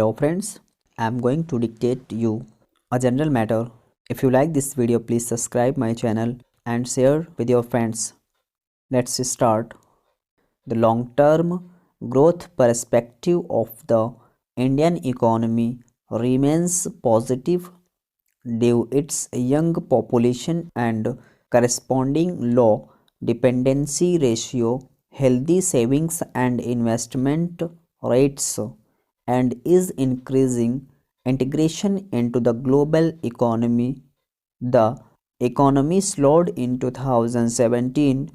Hello friends, I am going to dictate you a general matter. If you like this video, please subscribe my channel and share with your friends. Let's start. The long-term growth perspective of the Indian economy remains positive due its young population and corresponding low dependency ratio, healthy savings and investment rates, and is increasing integration into the global economy. The economy slowed in 2017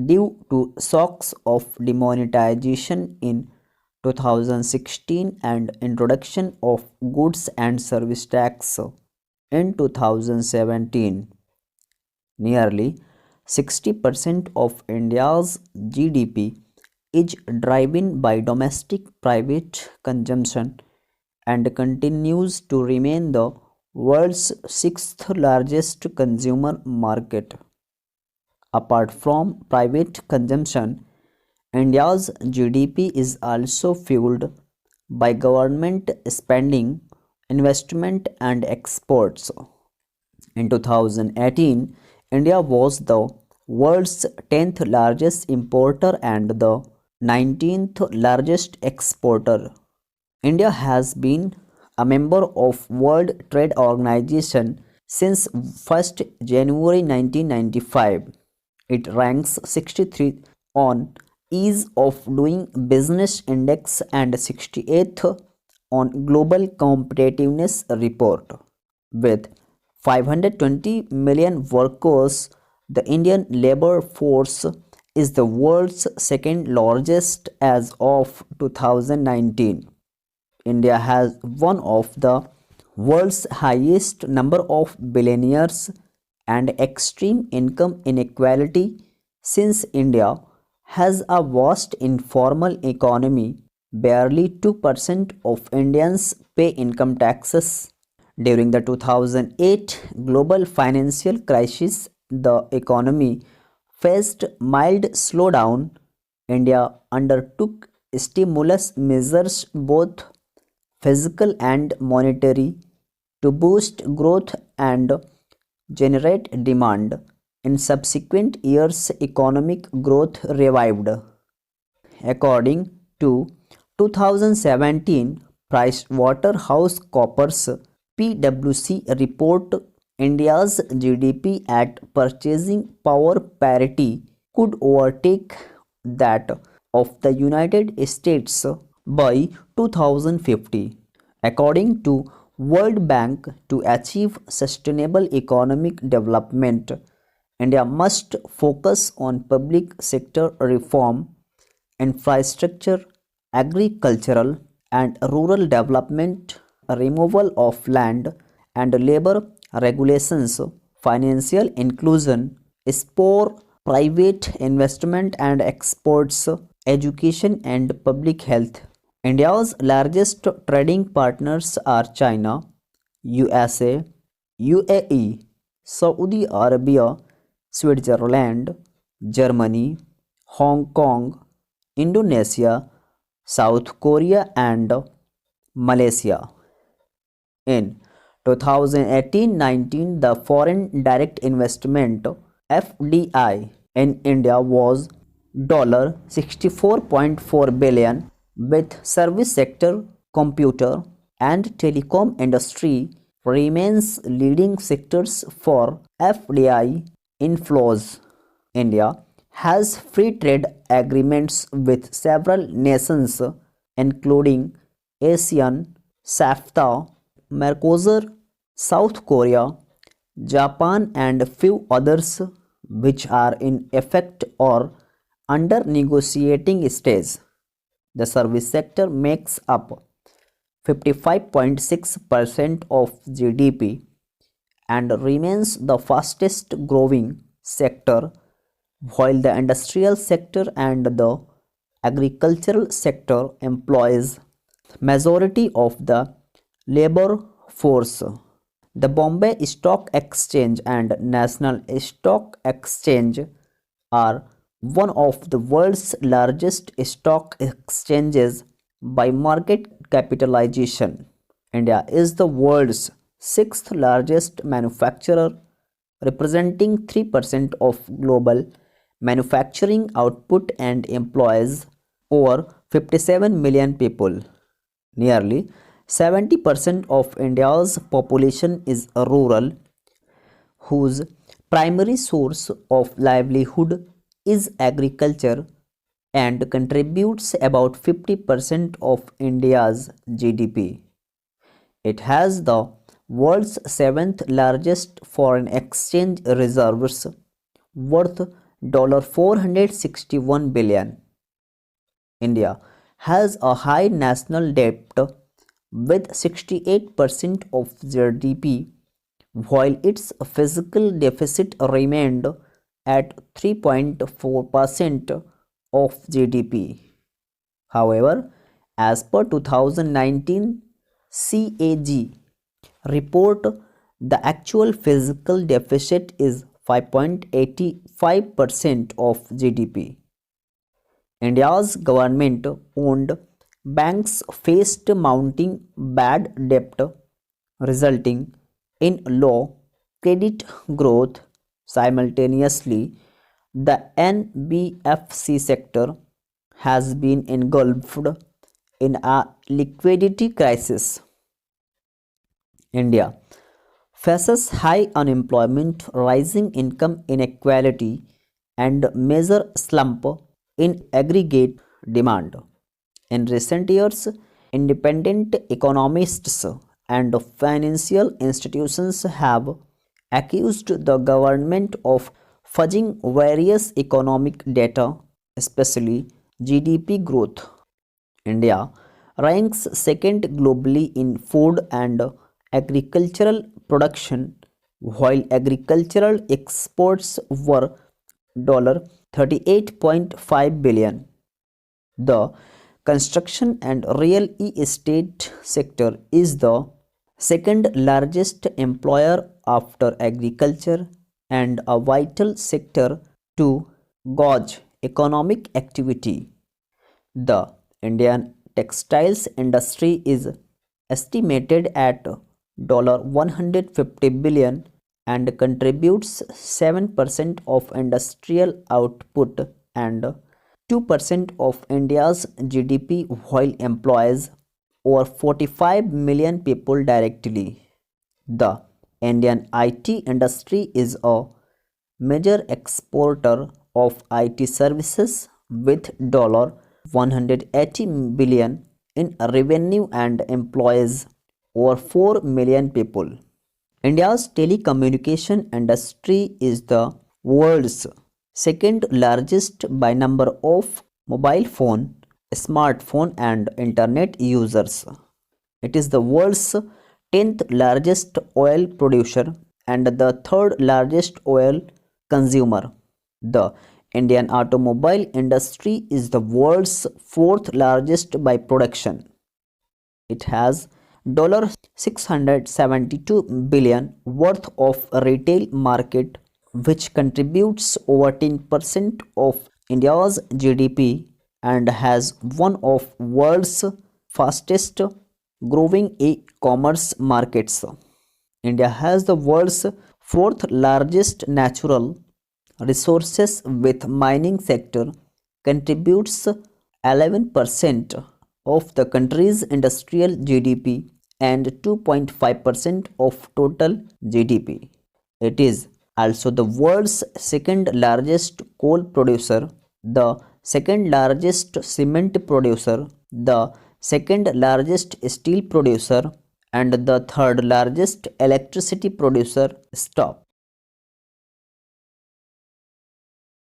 due to shocks of demonetization in 2016 and introduction of goods and service tax in 2017. Nearly 60% of India's GDP is driven by domestic private consumption and continues to remain the world's sixth largest consumer market. Apart from private consumption, India's GDP is also fueled by government spending, investment, and exports. In 2018, India was the world's 10th largest importer and the 19th largest exporter. India has been a member of World Trade Organization since 1st January 1995. It ranks 63 on Ease of Doing Business Index and 68th on Global Competitiveness Report. With 520 million workers, the Indian labor force is the world's second largest as of 2019. India has one of the world's highest number of billionaires and extreme income inequality since India has a vast informal economy. Barely 2% of Indians pay income taxes. During the 2008 global financial crisis, the economy faced mild slowdown. India undertook stimulus measures, both physical and monetary, to boost growth and generate demand. In subsequent years, economic growth revived. According to 2017 PricewaterhouseCoopers PwC report, India's GDP at purchasing power parity could overtake that of the United States by 2050. According to World Bank, to achieve sustainable economic development, India must focus on public sector reform, infrastructure, agricultural and rural development, removal of land and labor regulations, financial inclusion, spur private investment and exports, education and public health. India's largest trading partners are China, USA, UAE, Saudi Arabia, Switzerland, Germany, Hong Kong, Indonesia, South Korea and Malaysia. In 2018-19, the foreign direct investment FDI in India was $64.4 billion, with service sector, computer and telecom industry remains leading sectors for FDI inflows. India has free trade agreements with several nations including ASEAN, SAFTA, Mercosur, South Korea, Japan and few others, which are in effect or under negotiating stage. The service sector makes up 55.6% of GDP and remains the fastest growing sector, while the industrial sector and the agricultural sector employs majority of the labor force. The Bombay Stock Exchange and National Stock Exchange are one of the world's largest stock exchanges by market capitalization. India is the world's sixth largest manufacturer, representing 3% of global manufacturing output and employs over 57 million people. Nearly 70% of India's population is rural, whose primary source of livelihood is agriculture and contributes about 50% of India's GDP. It has the world's seventh largest foreign exchange reserves worth $461 billion. India has a high national debt with 68% of GDP, while its fiscal deficit remained at 3.4% of GDP. However, as per 2019 CAG report, the actual fiscal deficit is 5.85% of GDP. India's government owned banks faced mounting bad debt, resulting in low credit growth. Simultaneously, the NBFC sector has been engulfed in a liquidity crisis. India faces high unemployment, rising income inequality, and major slump in aggregate demand. In recent years, independent economists and financial institutions have accused the government of fudging various economic data, especially GDP growth. India ranks second globally in food and agricultural production, while agricultural exports were $38.5 billion. The construction and real estate sector is the second largest employer after agriculture and a vital sector to gauge economic activity. The Indian textiles industry is estimated at $150 billion and contributes 7% of industrial output and 2% of India's GDP, while employs over 45 million people directly. The Indian IT industry is a major exporter of IT services with $180 billion in revenue and employs over 4 million people. India's telecommunication industry is the world's second largest by number of mobile phone, smartphone and internet users. It is the world's 10th largest oil producer and the third largest oil consumer. The Indian automobile industry is the world's fourth largest by production. It has $672 billion worth of retail market, which contributes over 10% of India's GDP and has one of world's fastest growing e-commerce markets. India has the world's fourth largest natural resources, with mining sector contributes 11% of the country's industrial GDP and 2.5% of total GDP. It is also the world's second largest coal producer, the second largest cement producer, the second largest steel producer, and the third largest electricity producer. Stop.